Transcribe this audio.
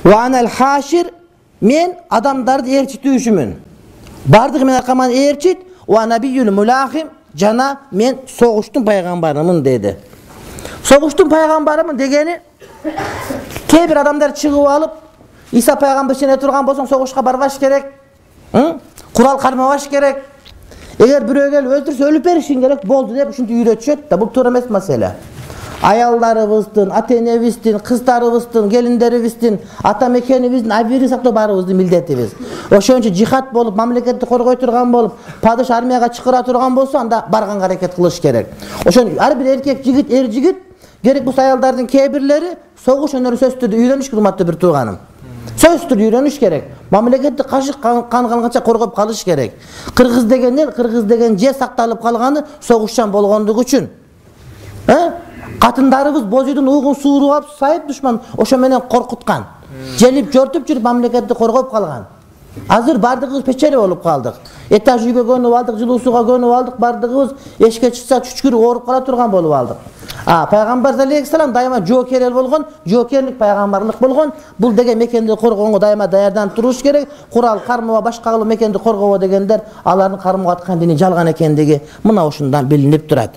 Wa anal hashir, men adamdарды ээрчитүүчүмүн. Бардыгы мен аркаман ээрчит, wa nabiyyul mulahim, жана мен согуштун пайгамбарымын dedi. Согуштун пайгамбарымын дегени кээ бир адамдар чыгып алып, Иса пайгамбар сене турган болсоң согушка барбаш керек. Курал кармабаш керек. Эгер бирөө келип өлтүрсө өлүп беришиң керек болду деп ушинтип үйрөтүшөт да, бул туура эмес маселе. Аялдарыбыздын, ата-энебиздин, кыздарыбыздын, келиндерибиздин, ата мекенибиздин абийирин сактоо баарыбыздын милдетибиз. Ошон үчүн жихад болуп, мамлекетти коргой турган болуп, падыш армияга чакыра турган болсо, анда барганга аракет кылыш керек. Ошон ар бир эркек жигит, эр жигит, керек болсо аялдардын кээ бирлери согуш өнөрү сөзсүз түрдө үйрөнүш керек, урматтуу бир тууганым. Сөзсүз түрдө үйрөнүш керек. Мамлекетти кашык кан калганча коргоп калыш керек. Кыргыз деген эл, кыргыз деген жер сакталып калганы согушчан болгондугу үчүн. Катындарыбыз божойдун угун сууруп алып, сайып душман ошо менен коркуткан. Желип жортуп жүрүп мамлекетти коргоп калган. Азыр бардыгыбыз печери болуп калдык. Этаж үйгө көнүп алдык, жылуу сууга көнүп алдык, бардыгыбыз эшикке чыкса чүчкүрүп ооруп кала турган болуп алдык. Пайгамбар алейхиссалам дайыма жоокер болгон, жоокерлик пайгамбарлык болгон. Бул деген мекенди коргоого дайыма даярданып туруш керек. Курал кармоо, башка кылып мекенди коргоо дегендер алардын кармоо аткан дини жалган экендиги мына ушундан билинип турат.